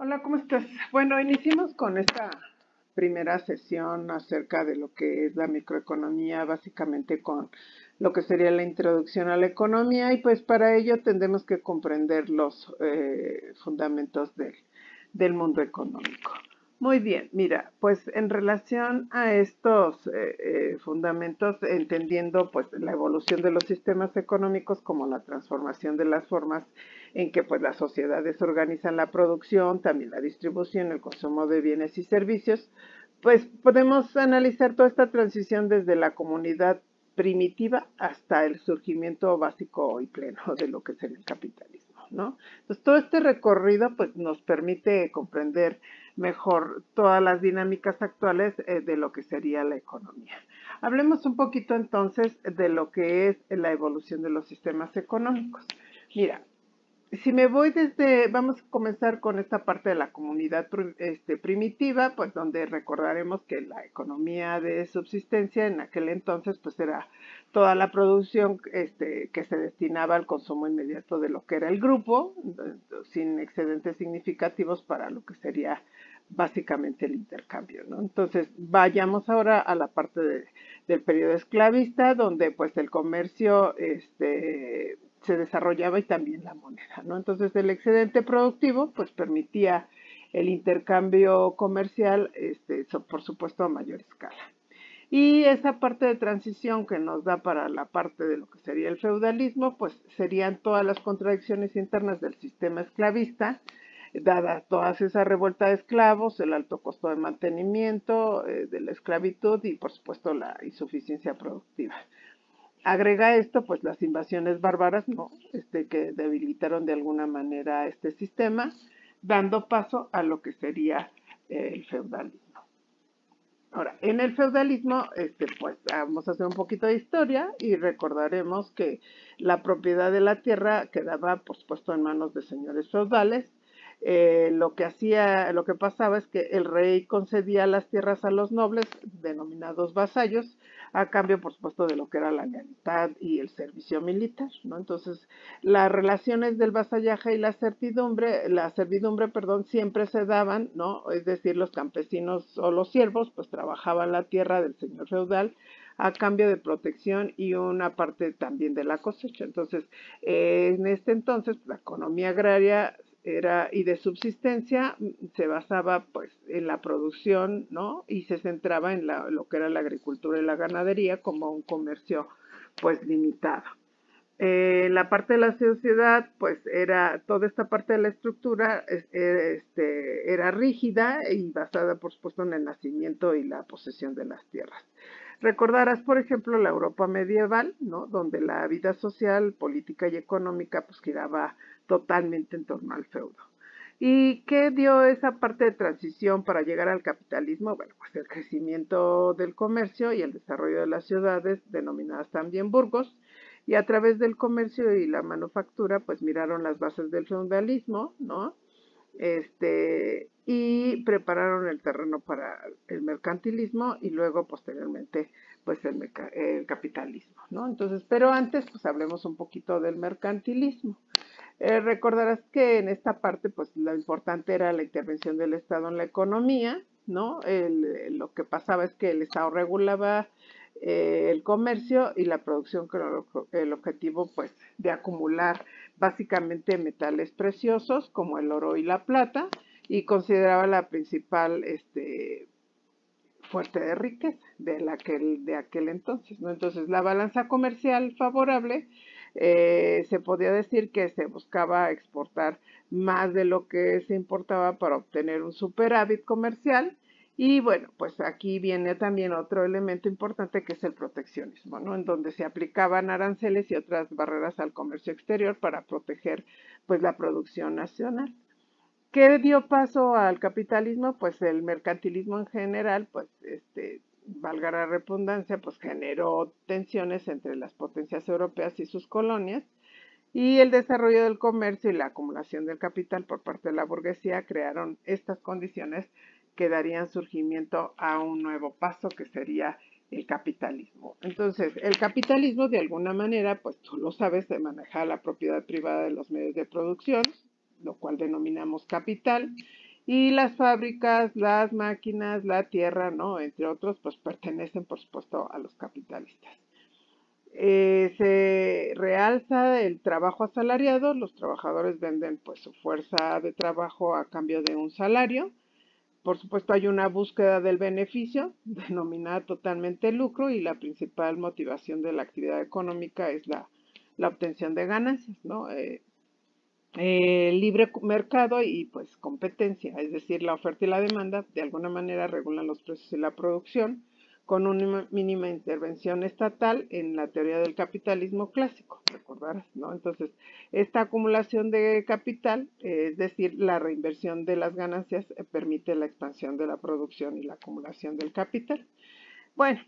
Hola, ¿cómo estás? Bueno, iniciamos con esta primera sesión acerca de lo que es la microeconomía, básicamente con lo que sería la introducción a la economía y pues para ello tendremos que comprender los fundamentos del mundo económico. Muy bien, mira, pues en relación a estos fundamentos, entendiendo pues la evolución de los sistemas económicos como la transformación de las formas en que pues las sociedades organizan la producción, también la distribución, el consumo de bienes y servicios, pues podemos analizar toda esta transición desde la comunidad primitiva hasta el surgimiento básico y pleno de lo que es el capitalismo, ¿no? Entonces, todo este recorrido pues nos permite comprender mejor todas las dinámicas actuales de lo que sería la economía. Hablemos un poquito entonces de lo que es la evolución de los sistemas económicos. Mira, si me voy vamos a comenzar con esta parte de la comunidad primitiva, pues donde recordaremos que la economía de subsistencia en aquel entonces, pues era toda la producción que se destinaba al consumo inmediato de lo que era el grupo, sin excedentes significativos para lo que sería básicamente el intercambio, ¿no? Entonces, vayamos ahora a la parte del periodo esclavista, donde pues el comercio, se desarrollaba y también la moneda, ¿no? Entonces el excedente productivo pues permitía el intercambio comercial, por supuesto a mayor escala. Y esa parte de transición que nos da para la parte de lo que sería el feudalismo, pues serían todas las contradicciones internas del sistema esclavista, dada toda esa revuelta de esclavos, el alto costo de mantenimiento de la esclavitud y por supuesto la insuficiencia productiva. Agrega esto, pues las invasiones bárbaras, ¿no? Que debilitaron de alguna manera este sistema, dando paso a lo que sería el feudalismo. Ahora, en el feudalismo, pues vamos a hacer un poquito de historia y recordaremos que la propiedad de la tierra quedaba, por supuesto, en manos de señores feudales. Lo que pasaba es que el rey concedía las tierras a los nobles, denominados vasallos, a cambio, por supuesto, de lo que era la lealtad y el servicio militar, ¿no? Entonces, las relaciones del vasallaje y la servidumbre, perdón, siempre se daban, ¿no? Es decir, los campesinos o los siervos, pues trabajaban la tierra del señor feudal a cambio de protección y una parte también de la cosecha. Entonces, en este entonces, la economía agraria y de subsistencia se basaba pues en la producción, ¿no? Y se centraba en lo que era la agricultura y la ganadería como un comercio pues limitado. La parte de la sociedad, pues era toda esta parte de la estructura, era rígida y basada, por supuesto, en el nacimiento y la posesión de las tierras. Recordarás, por ejemplo, la Europa medieval, ¿no? Donde la vida social, política y económica, pues giraba totalmente en torno al feudo. ¿Y qué dio esa parte de transición para llegar al capitalismo? Bueno, pues el crecimiento del comercio y el desarrollo de las ciudades, denominadas también burgos, y a través del comercio y la manufactura, pues miraron las bases del feudalismo, ¿no? Y prepararon el terreno para el mercantilismo y luego posteriormente pues el capitalismo, ¿no? Entonces, pero antes pues hablemos un poquito del mercantilismo. Recordarás que en esta parte, pues lo importante era la intervención del Estado en la economía, ¿no? Lo que pasaba es que el Estado regulaba el comercio y la producción con el objetivo, pues, de acumular básicamente metales preciosos como el oro y la plata y consideraba la principal, fuerte de riqueza de aquel entonces, ¿no? Entonces, la balanza comercial favorable, se podía decir que se buscaba exportar más de lo que se importaba para obtener un superávit comercial. Y bueno, pues aquí viene también otro elemento importante que es el proteccionismo, ¿no? En donde se aplicaban aranceles y otras barreras al comercio exterior para proteger pues la producción nacional. ¿Qué dio paso al capitalismo? Pues el mercantilismo en general, pues valga la redundancia, pues generó tensiones entre las potencias europeas y sus colonias, y el desarrollo del comercio y la acumulación del capital por parte de la burguesía crearon estas condiciones que darían surgimiento a un nuevo paso que sería el capitalismo. Entonces, el capitalismo de alguna manera, pues tú lo sabes, se maneja la propiedad privada de los medios de producción, lo cual denominamos capital, y las fábricas, las máquinas, la tierra, ¿no? Entre otros, pues pertenecen, por supuesto, a los capitalistas. Se realza el trabajo asalariado, los trabajadores venden pues su fuerza de trabajo a cambio de un salario. Por supuesto hay una búsqueda del beneficio, denominada totalmente lucro, y la principal motivación de la actividad económica es la obtención de ganancias, ¿no? Libre mercado y pues competencia, es decir, la oferta y la demanda de alguna manera regulan los precios y la producción con una mínima intervención estatal en la teoría del capitalismo clásico, recordarás, ¿no? Entonces, esta acumulación de capital, es decir, la reinversión de las ganancias, permite la expansión de la producción y la acumulación del capital. Bueno,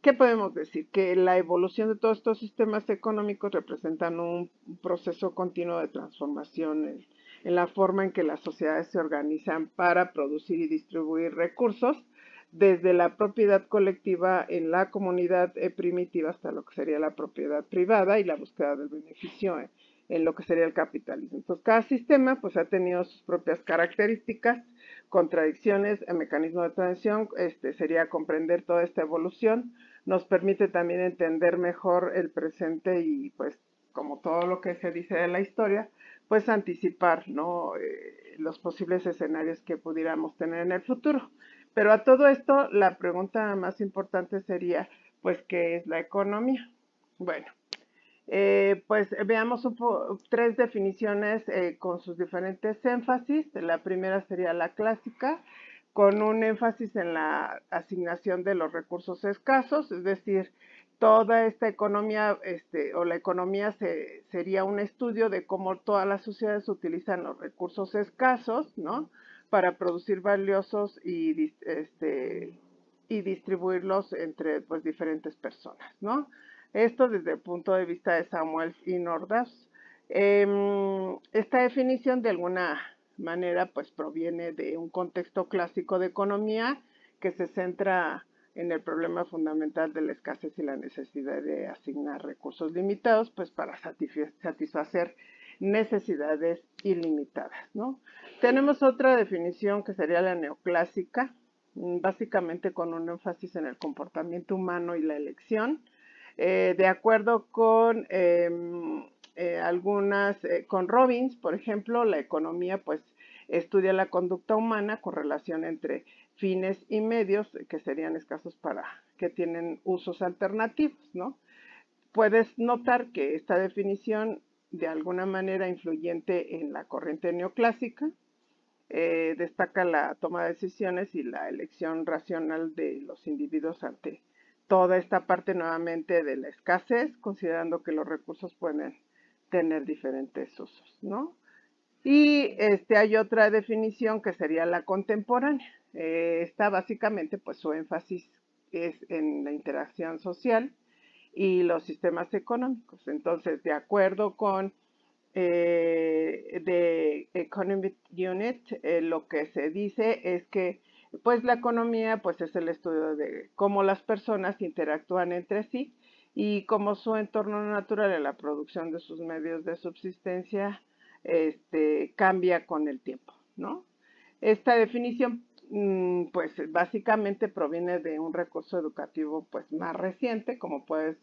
¿qué podemos decir? Que la evolución de todos estos sistemas económicos representan un proceso continuo de transformación en la forma en que las sociedades se organizan para producir y distribuir recursos, desde la propiedad colectiva en la comunidad primitiva hasta lo que sería la propiedad privada y la búsqueda del beneficio en lo que sería el capitalismo. Entonces, cada sistema pues ha tenido sus propias características, contradicciones, el mecanismo de transición sería comprender toda esta evolución, nos permite también entender mejor el presente y pues como todo lo que se dice de la historia, pues anticipar, ¿no? Los posibles escenarios que pudiéramos tener en el futuro. Pero a todo esto, la pregunta más importante sería, pues, ¿qué es la economía? Bueno, pues veamos tres definiciones con sus diferentes énfasis. La primera sería la clásica, con un énfasis en la asignación de los recursos escasos, es decir, toda esta economía o la economía sería un estudio de cómo todas las sociedades utilizan los recursos escasos, ¿no? Para producir valiosos y distribuirlos entre pues, diferentes personas, ¿no? Esto desde el punto de vista de Samuels y Nordas. Esta definición de alguna manera pues proviene de un contexto clásico de economía que se centra en el problema fundamental de la escasez y la necesidad de asignar recursos limitados pues para satisfacer necesidades ilimitadas, ¿no? Tenemos otra definición que sería la neoclásica, básicamente con un énfasis en el comportamiento humano y la elección. De acuerdo con con Robbins, por ejemplo, la economía pues estudia la conducta humana con relación entre fines y medios que serían escasos que tienen usos alternativos, ¿no? Puedes notar que esta definición de alguna manera influyente en la corriente neoclásica destaca la toma de decisiones y la elección racional de los individuos ante toda esta parte nuevamente de la escasez, considerando que los recursos pueden tener diferentes usos, ¿no? Y hay otra definición que sería la contemporánea. Esta básicamente, pues su énfasis es en la interacción social y los sistemas económicos. Entonces, de acuerdo con The Economic Unit, lo que se dice es que pues la economía pues es el estudio de cómo las personas interactúan entre sí y cómo su entorno natural en la producción de sus medios de subsistencia cambia con el tiempo, ¿no? Esta definición pues básicamente proviene de un recurso educativo pues más reciente, como puedes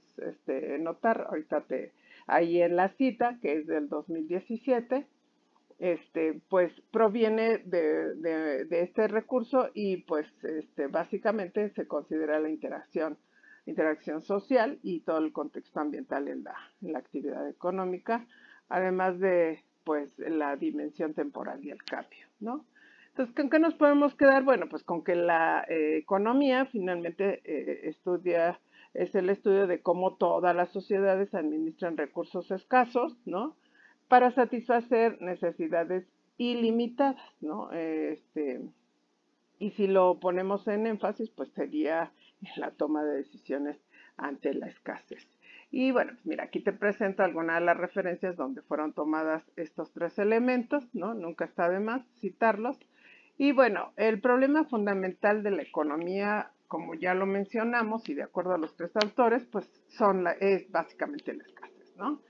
notar, ahorita ahí en la cita, que es del 2017, pues proviene de este recurso y pues básicamente se considera la interacción social y todo el contexto ambiental en la actividad económica, además de pues la dimensión temporal y el cambio, ¿no? Entonces, ¿con qué nos podemos quedar? Bueno, pues con que la economía finalmente es el estudio de cómo todas las sociedades administran recursos escasos, ¿no? Para satisfacer necesidades ilimitadas, ¿no? Y si lo ponemos en énfasis, pues sería la toma de decisiones ante la escasez. Y bueno, pues mira, aquí te presento algunas de las referencias donde fueron tomadas estos tres elementos, ¿no? Nunca está de más citarlos. Y bueno, el problema fundamental de la economía, como ya lo mencionamos, y de acuerdo a los tres autores, pues es básicamente la escasez, ¿no?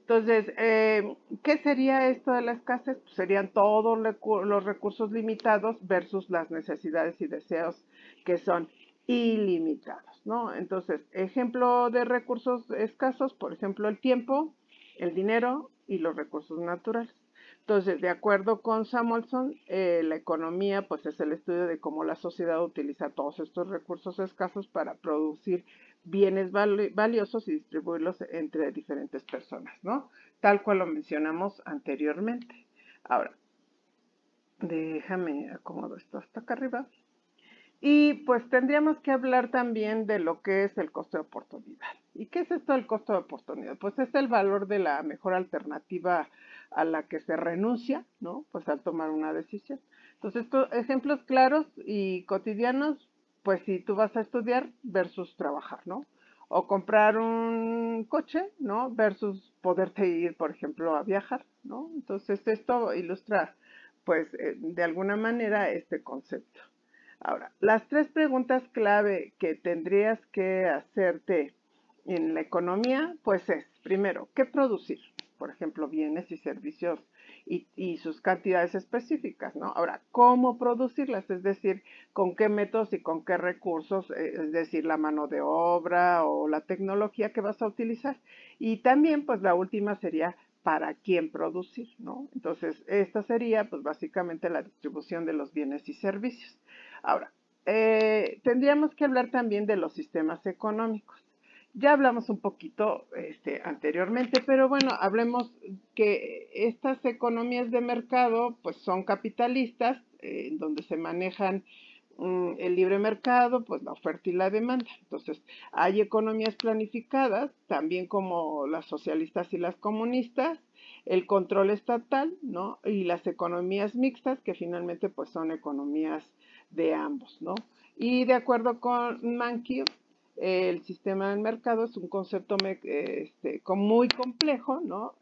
Entonces, ¿qué sería esto de la escasez? Pues serían todos los recursos limitados versus las necesidades y deseos que son ilimitados, ¿no? Entonces, ejemplo de recursos escasos, por ejemplo, el tiempo, el dinero y los recursos naturales. Entonces, de acuerdo con Samuelson, la economía pues es el estudio de cómo la sociedad utiliza todos estos recursos escasos para producir bienes valiosos y distribuirlos entre diferentes personas, ¿no? Tal cual lo mencionamos anteriormente. Ahora, déjame acomodar esto hasta acá arriba. Y pues tendríamos que hablar también de lo que es el costo de oportunidad. ¿Y qué es esto del costo de oportunidad? Pues es el valor de la mejor alternativa a la que se renuncia, ¿no? Pues al tomar una decisión. Entonces, estos ejemplos claros y cotidianos, pues si tú vas a estudiar versus trabajar, ¿no? O comprar un coche, ¿no? Versus poderte ir, por ejemplo, a viajar, ¿no? Entonces, esto ilustra, pues, de alguna manera este concepto. Ahora, las tres preguntas clave que tendrías que hacerte en la economía, pues es, primero, ¿qué producir? Por ejemplo, bienes y servicios y sus cantidades específicas, ¿no? Ahora, ¿cómo producirlas? Es decir, ¿con qué métodos y con qué recursos? Es decir, la mano de obra o la tecnología que vas a utilizar. Y también, pues la última sería, ¿para quién producir? ¿No? Entonces, esta sería, pues básicamente la distribución de los bienes y servicios. Ahora, tendríamos que hablar también de los sistemas económicos. Ya hablamos un poquito anteriormente, pero bueno, hablemos que estas economías de mercado pues son capitalistas, donde se manejan el libre mercado, pues la oferta y la demanda. Entonces, hay economías planificadas, también como las socialistas y las comunistas, el control estatal, ¿no? Y las economías mixtas, que finalmente pues son economías de ambos, ¿no? Y de acuerdo con Mankey, el sistema del mercado es un concepto muy complejo, ¿no?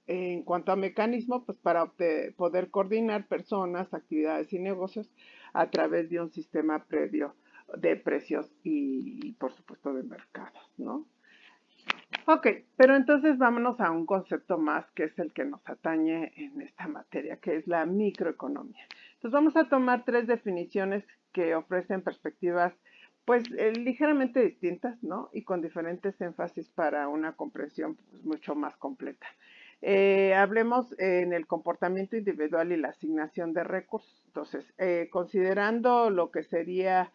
En cuanto a mecanismo, pues para poder coordinar personas, actividades y negocios a través de un sistema previo de precios y por supuesto, de mercados, ¿no? Ok, pero entonces vámonos a un concepto más que es el que nos atañe en esta materia, que es la microeconomía. Entonces vamos a tomar tres definiciones que ofrecen perspectivas pues ligeramente distintas, ¿no? Y con diferentes énfasis para una comprensión pues, mucho más completa. Hablemos en el comportamiento individual y la asignación de recursos. Entonces, considerando lo que sería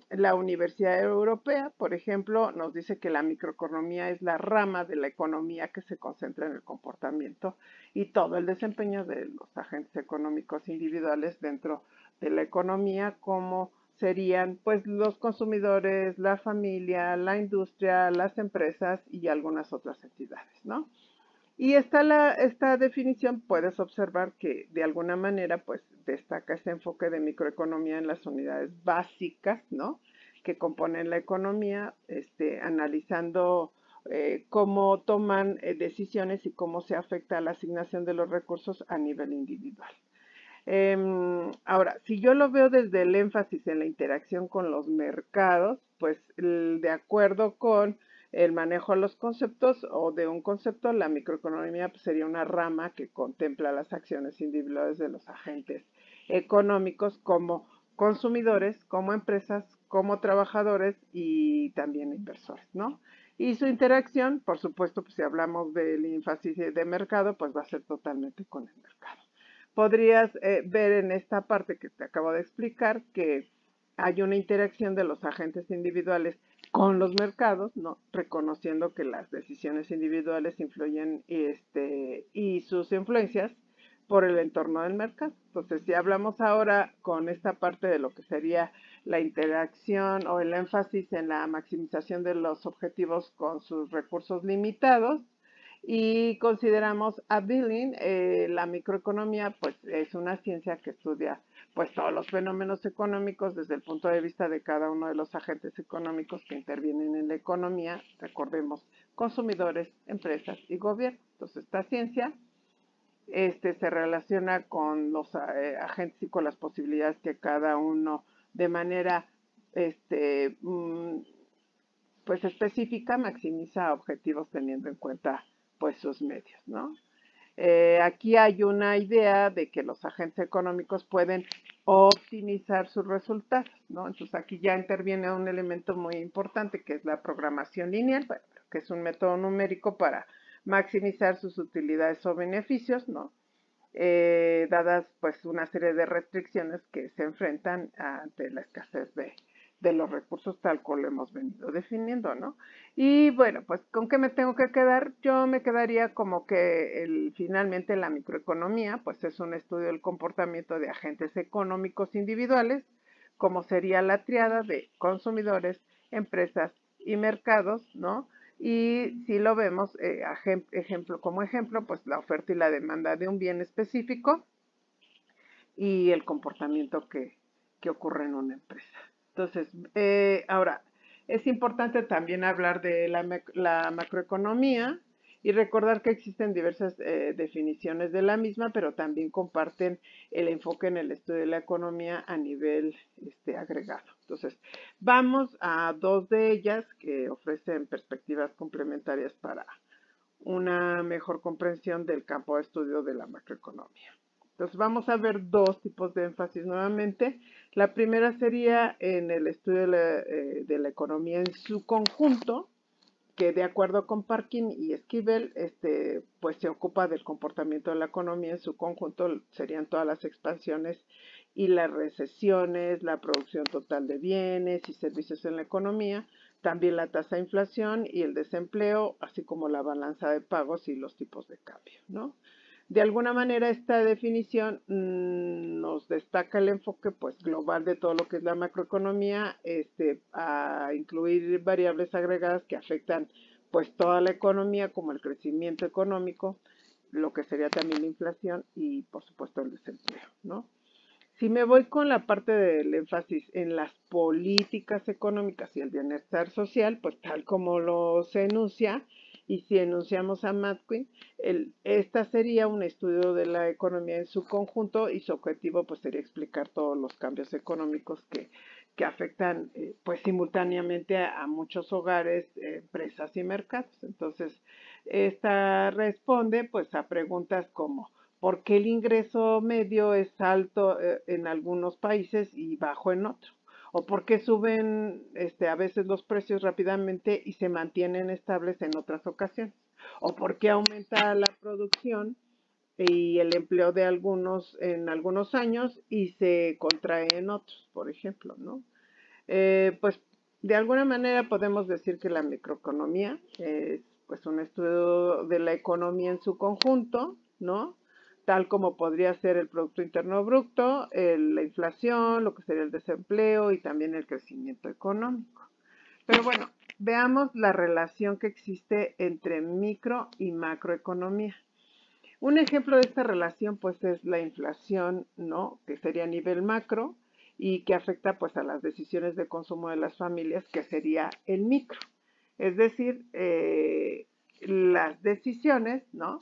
la Universidad Europea, por ejemplo, nos dice que la microeconomía es la rama de la economía que se concentra en el comportamiento y todo el desempeño de los agentes económicos individuales dentro de la economía, como serían pues los consumidores, la familia, la industria, las empresas y algunas otras entidades, ¿no? Y esta definición puedes observar que de alguna manera pues destaca ese enfoque de microeconomía en las unidades básicas, ¿no? Que componen la economía, analizando cómo toman decisiones y cómo se afecta la asignación de los recursos a nivel individual. Ahora, si yo lo veo desde el énfasis en la interacción con los mercados, pues de acuerdo con el manejo de los conceptos o de un concepto, la microeconomía pues, sería una rama que contempla las acciones individuales de los agentes económicos como consumidores, como empresas, como trabajadores y también inversores, ¿no? Y su interacción, por supuesto, pues si hablamos del énfasis de mercado, pues va a ser totalmente con el mercado. Podrías ver en esta parte que te acabo de explicar que hay una interacción de los agentes individuales con los mercados, ¿no? Reconociendo que las decisiones individuales influyen y sus influencias por el entorno del mercado. Entonces, si hablamos ahora con esta parte de lo que sería la interacción o el énfasis en la maximización de los objetivos con sus recursos limitados, y consideramos a Billing, la microeconomía, pues es una ciencia que estudia pues todos los fenómenos económicos desde el punto de vista de cada uno de los agentes económicos que intervienen en la economía, recordemos, consumidores, empresas y gobierno. Entonces, esta ciencia se relaciona con los agentes y con las posibilidades que cada uno de manera pues específica maximiza objetivos teniendo en cuenta pues sus medios, ¿no? Aquí hay una idea de que los agentes económicos pueden optimizar sus resultados, ¿no? Entonces aquí ya interviene un elemento muy importante que es la programación lineal, que es un método numérico para maximizar sus utilidades o beneficios, ¿no? Dadas pues una serie de restricciones que se enfrentan ante la escasez de los recursos tal como lo hemos venido definiendo, ¿no? Y bueno, pues ¿con qué me tengo que quedar? Yo me quedaría como que finalmente la microeconomía pues es un estudio del comportamiento de agentes económicos individuales, como sería la triada de consumidores, empresas y mercados, ¿no? Y si lo vemos como ejemplo, pues la oferta y la demanda de un bien específico y el comportamiento que ocurre en una empresa. Entonces, ahora, es importante también hablar de la macroeconomía y recordar que existen diversas definiciones de la misma, pero también comparten el enfoque en el estudio de la economía a nivel agregado. Entonces, vamos a dos de ellas que ofrecen perspectivas complementarias para una mejor comprensión del campo de estudio de la macroeconomía. Entonces vamos a ver dos tipos de énfasis nuevamente. La primera sería en el estudio de la economía en su conjunto, que de acuerdo con Parkin y Esquivel, pues se ocupa del comportamiento de la economía en su conjunto, serían todas las expansiones y las recesiones, la producción total de bienes y servicios en la economía, también la tasa de inflación y el desempleo, así como la balanza de pagos y los tipos de cambio, ¿no? De alguna manera esta definición nos destaca el enfoque pues global de todo lo que es la macroeconomía, a incluir variables agregadas que afectan pues toda la economía, como el crecimiento económico, lo que sería también la inflación y por supuesto el desempleo, ¿no? Si me voy con la parte del énfasis en las políticas económicas y el bienestar social, pues tal como lo se enuncia, y si enunciamos a Matkin, esta sería un estudio de la economía en su conjunto y su objetivo pues sería explicar todos los cambios económicos que afectan pues simultáneamente a muchos hogares, empresas y mercados. Entonces, esta responde pues a preguntas como ¿por qué el ingreso medio es alto en algunos países y bajo en otros? ¿O por qué suben a veces los precios rápidamente y se mantienen estables en otras ocasiones? ¿O por qué aumenta la producción y el empleo de algunos en algunos años y se contrae en otros, por ejemplo, ¿no? Pues de alguna manera podemos decir que la microeconomía es pues un estudio de la economía en su conjunto, ¿no? Tal como podría ser el Producto Interno Bruto, la inflación, lo que sería el desempleo y también el crecimiento económico. Pero bueno, veamos la relación que existe entre micro y macroeconomía. Un ejemplo de esta relación pues es la inflación, ¿no? Que sería a nivel macro y que afecta pues a las decisiones de consumo de las familias, que sería el micro. Es decir, las decisiones, ¿no?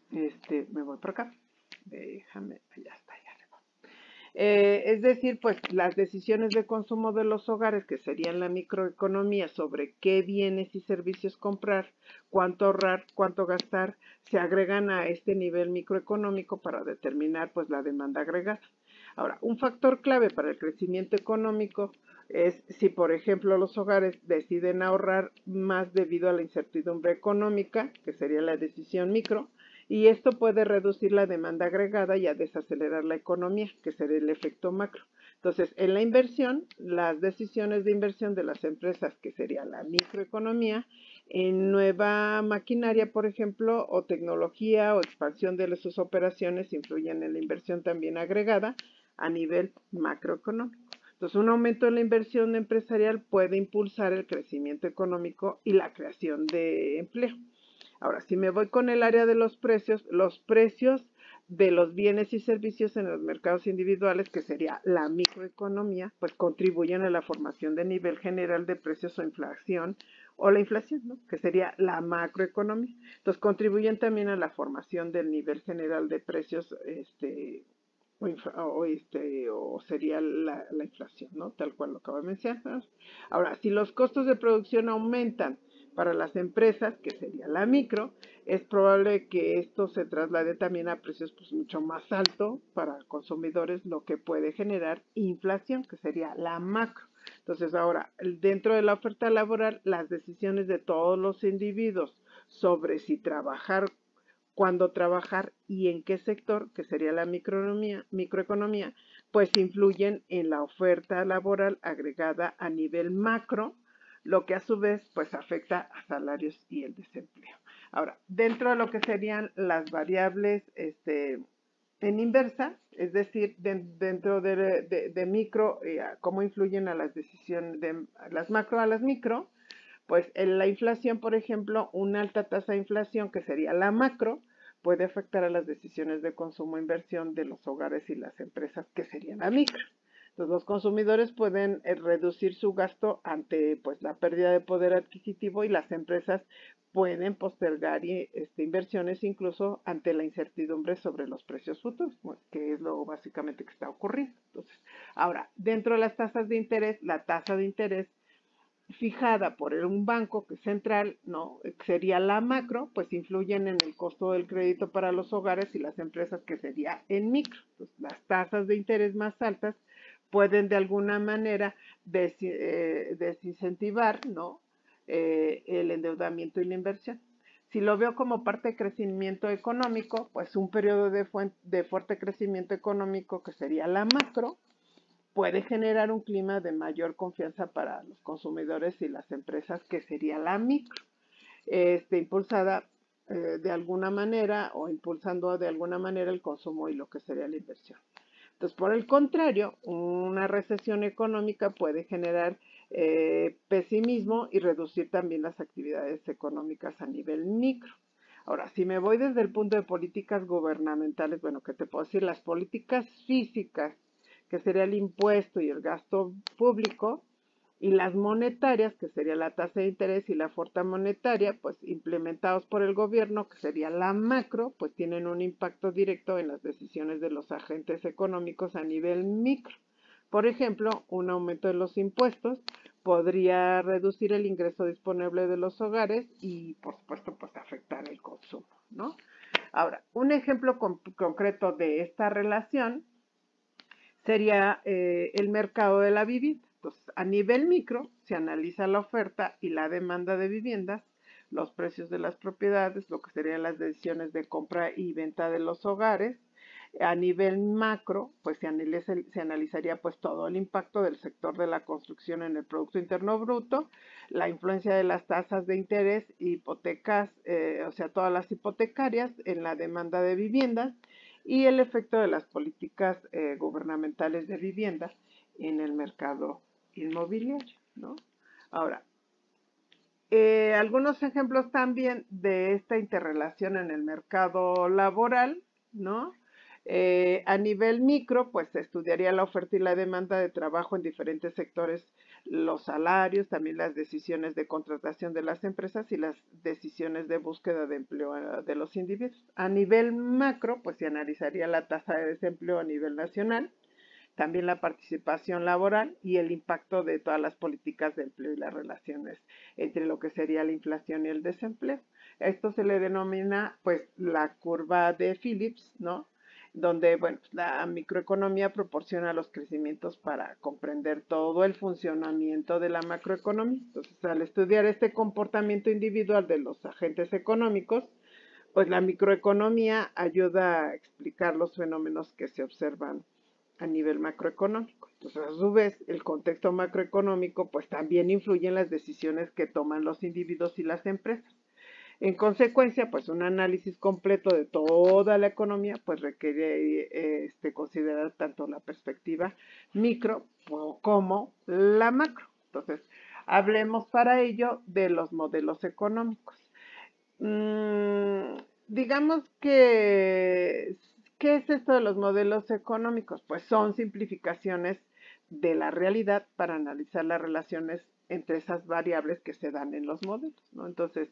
Me voy por acá. Déjame, ya está, ya. Es decir, pues las decisiones de consumo de los hogares, que serían la microeconomía, sobre qué bienes y servicios comprar, cuánto ahorrar, cuánto gastar, se agregan a este nivel microeconómico para determinar pues la demanda agregada. Ahora, un factor clave para el crecimiento económico es si, por ejemplo, los hogares deciden ahorrar más debido a la incertidumbre económica, que sería la decisión micro, y esto puede reducir la demanda agregada y a desacelerar la economía, que sería el efecto macro. Entonces, en la inversión, las decisiones de inversión de las empresas, que sería la microeconomía, en nueva maquinaria, por ejemplo, o tecnología o expansión de sus operaciones, influyen en la inversión también agregada a nivel macroeconómico. Entonces, un aumento en la inversión empresarial puede impulsar el crecimiento económico y la creación de empleo. Ahora, si me voy con el área de los precios de los bienes y servicios en los mercados individuales, que sería la microeconomía, pues contribuyen a la formación de nivel general de precios o inflación, o la inflación, ¿no? Que sería la macroeconomía. Entonces, contribuyen también a la formación del nivel general de precios o sería la inflación, ¿no? Tal cual lo acabo de mencionar. Ahora, si los costos de producción aumentan para las empresas, que sería la micro, es probable que esto se traslade también a precios pues, mucho más altos para consumidores, lo que puede generar inflación, que sería la macro. Entonces, ahora, dentro de la oferta laboral, las decisiones de todos los individuos sobre si trabajar, cuándo trabajar y en qué sector, que sería la microeconomía, pues influyen en la oferta laboral agregada a nivel macro, lo que a su vez pues afecta a salarios y el desempleo. Ahora, dentro de lo que serían las variables en inversa, es decir, dentro de micro, cómo influyen a las decisiones de las macro a las micro, pues en la inflación, por ejemplo, una alta tasa de inflación, que sería la macro, puede afectar a las decisiones de consumo e inversión de los hogares y las empresas, que serían la micro. Entonces, los consumidores pueden reducir su gasto ante pues, la pérdida de poder adquisitivo y las empresas pueden postergar inversiones incluso ante la incertidumbre sobre los precios futuros, que es lo básicamente que está ocurriendo. Entonces, ahora, dentro de las tasas de interés, la tasa de interés fijada por un banco que es central, ¿no? Sería la macro, pues influyen en el costo del crédito para los hogares y las empresas, que sería en micro. Entonces, las tasas de interés más altas pueden de alguna manera desincentivar, ¿no? El endeudamiento y la inversión. Si lo veo como parte de crecimiento económico, pues un periodo de fuerte crecimiento económico, que sería la macro, puede generar un clima de mayor confianza para los consumidores y las empresas, que sería la micro, impulsada de alguna manera o impulsando de alguna manera el consumo y lo que sería la inversión. Entonces, por el contrario, una recesión económica puede generar pesimismo y reducir también las actividades económicas a nivel micro. Ahora, si me voy desde el punto de políticas gubernamentales, bueno, ¿qué te puedo decir? Las políticas físicas, que sería el impuesto y el gasto público, y las monetarias, que sería la tasa de interés y la oferta monetaria, pues implementados por el gobierno, que sería la macro, pues tienen un impacto directo en las decisiones de los agentes económicos a nivel micro. Por ejemplo, un aumento de los impuestos podría reducir el ingreso disponible de los hogares y, por supuesto, pues afectar el consumo, ¿no? Ahora, un ejemplo concreto de esta relación sería el mercado de la vivienda. Entonces, a nivel micro, se analiza la oferta y la demanda de viviendas, los precios de las propiedades, lo que serían las decisiones de compra y venta de los hogares. A nivel macro, pues se analizaría pues todo el impacto del sector de la construcción en el Producto Interno Bruto, la influencia de las tasas de interés, hipotecas, o sea, todas las hipotecarias en la demanda de viviendas, y el efecto de las políticas gubernamentales de vivienda en el mercado inmobiliario, ¿no? Ahora, algunos ejemplos también de esta interrelación en el mercado laboral, ¿no? A nivel micro, pues se estudiaría la oferta y la demanda de trabajo en diferentes sectores, los salarios, también las decisiones de contratación de las empresas y las decisiones de búsqueda de empleo de los individuos. A nivel macro, pues se analizaría la tasa de desempleo a nivel nacional, también la participación laboral y el impacto de todas las políticas de empleo y las relaciones entre lo que sería la inflación y el desempleo. Esto se le denomina pues la curva de Phillips, ¿no? Donde, bueno, la microeconomía proporciona los crecimientos para comprender todo el funcionamiento de la macroeconomía. Entonces, al estudiar este comportamiento individual de los agentes económicos, pues la microeconomía ayuda a explicar los fenómenos que se observan a nivel macroeconómico. Entonces, a su vez, el contexto macroeconómico pues también influye en las decisiones que toman los individuos y las empresas. En consecuencia, pues un análisis completo de toda la economía pues requiere considerar tanto la perspectiva micro como la macro. Entonces, hablemos para ello de los modelos económicos. Digamos que, ¿qué es esto de los modelos económicos? Pues son simplificaciones de la realidad para analizar las relaciones entre esas variables que se dan en los modelos, ¿no? Entonces,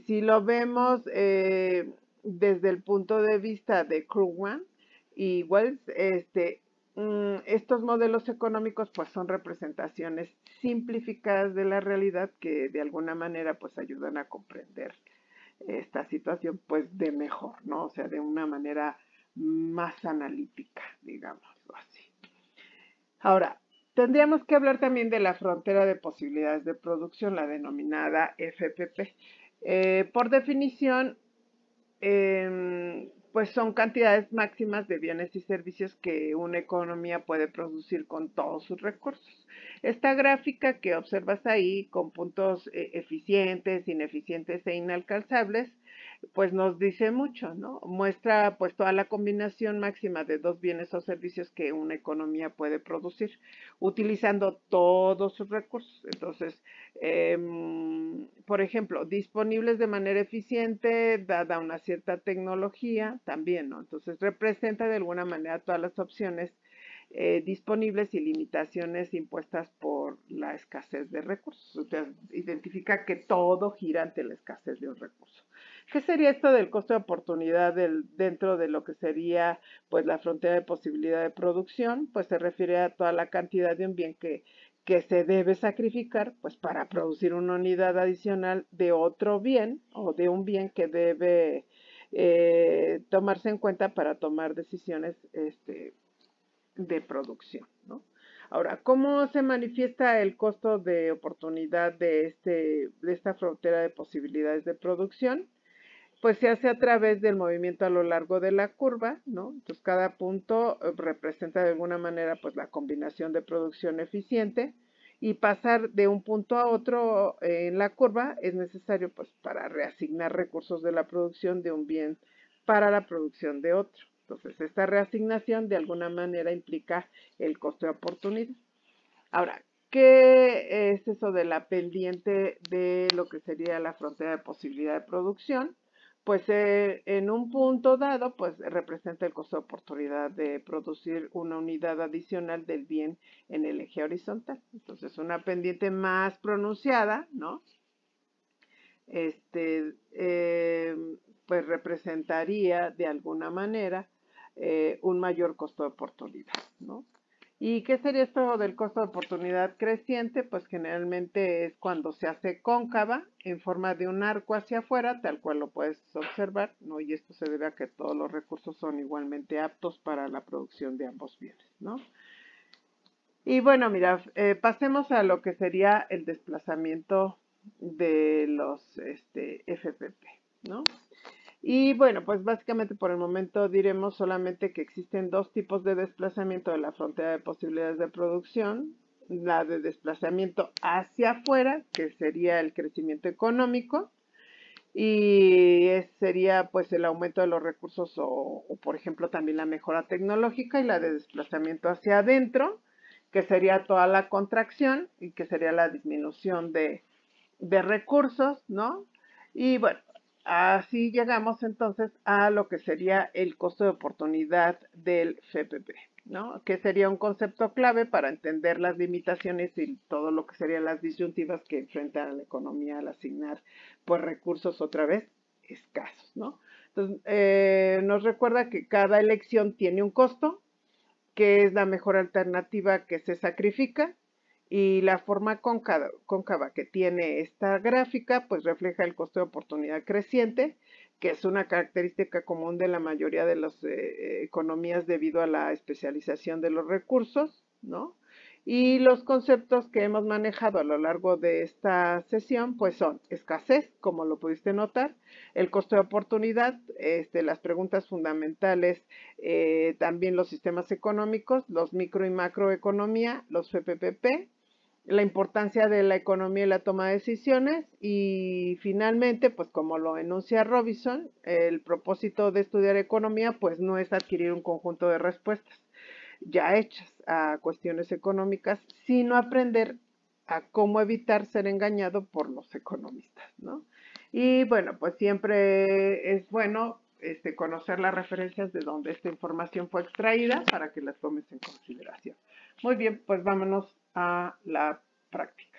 si lo vemos desde el punto de vista de Krugman, Igual, estos modelos económicos pues son representaciones simplificadas de la realidad que de alguna manera pues ayudan a comprender esta situación pues de mejor, ¿no? O sea, de una manera más analítica, digámoslo así. Ahora, tendríamos que hablar también de la frontera de posibilidades de producción, la denominada FPP. Por definición, pues son cantidades máximas de bienes y servicios que una economía puede producir con todos sus recursos. Esta gráfica que observas ahí, con puntos eficientes, ineficientes e inalcanzables, pues nos dice mucho, ¿no? Muestra pues toda la combinación máxima de dos bienes o servicios que una economía puede producir, utilizando todos sus recursos. Entonces, por ejemplo, disponibles de manera eficiente, dada una cierta tecnología, también, ¿no? Entonces, representa de alguna manera todas las opciones disponibles y limitaciones impuestas por la escasez de recursos. O sea, identifica que todo gira ante la escasez de un recurso. ¿Qué sería esto del costo de oportunidad dentro de lo que sería pues la frontera de posibilidad de producción? Pues se refiere a toda la cantidad de un bien que se debe sacrificar pues para producir una unidad adicional de otro bien o de un bien que debe tomarse en cuenta para tomar decisiones de producción, ¿no? Ahora, ¿cómo se manifiesta el costo de oportunidad de esta frontera de posibilidades de producción? Pues se hace a través del movimiento a lo largo de la curva, ¿no? Entonces cada punto representa de alguna manera pues la combinación de producción eficiente y pasar de un punto a otro en la curva es necesario pues para reasignar recursos de la producción de un bien para la producción de otro. Entonces esta reasignación de alguna manera implica el costo de oportunidad. Ahora, ¿qué es eso de la pendiente de lo que sería la frontera de posibilidad de producción? Pues en un punto dado, pues representa el costo de oportunidad de producir una unidad adicional del bien en el eje horizontal. Entonces, una pendiente más pronunciada, ¿no? Pues representaría de alguna manera un mayor costo de oportunidad, ¿no? ¿Y qué sería esto del costo de oportunidad creciente? Pues generalmente es cuando se hace cóncava en forma de un arco hacia afuera, tal cual lo puedes observar, ¿no? Y esto se debe a que todos los recursos son igualmente aptos para la producción de ambos bienes, ¿no? Y bueno, mira, pasemos a lo que sería el desplazamiento de los FPP, ¿no? Y bueno, pues básicamente por el momento diremos solamente que existen dos tipos de desplazamiento de la frontera de posibilidades de producción. La de desplazamiento hacia afuera, que sería el crecimiento económico, y sería pues el aumento de los recursos o, por ejemplo también la mejora tecnológica, y la de desplazamiento hacia adentro, que sería toda la contracción y que sería la disminución de recursos, ¿no? Y bueno, así llegamos entonces a lo que sería el costo de oportunidad del FPP, ¿no? Que sería un concepto clave para entender las limitaciones y todo lo que serían las disyuntivas que enfrenta la economía al asignar pues recursos otra vez escasos, ¿no? Entonces, nos recuerda que cada elección tiene un costo, que es la mejor alternativa que se sacrifica, y la forma cóncava que tiene esta gráfica pues refleja el costo de oportunidad creciente, que es una característica común de la mayoría de las economías debido a la especialización de los recursos, ¿no? Y los conceptos que hemos manejado a lo largo de esta sesión pues son escasez, como lo pudiste notar, el costo de oportunidad, las preguntas fundamentales, también los sistemas económicos, los micro y macroeconomía, los FPPP, la importancia de la economía y la toma de decisiones, y finalmente, pues como lo enuncia Robinson, el propósito de estudiar economía pues no es adquirir un conjunto de respuestas ya hechas a cuestiones económicas, sino aprender a cómo evitar ser engañado por los economistas, ¿no? Y bueno, pues siempre es bueno conocer las referencias de donde esta información fue extraída para que las tomes en consideración. Muy bien, pues vámonos a la práctica.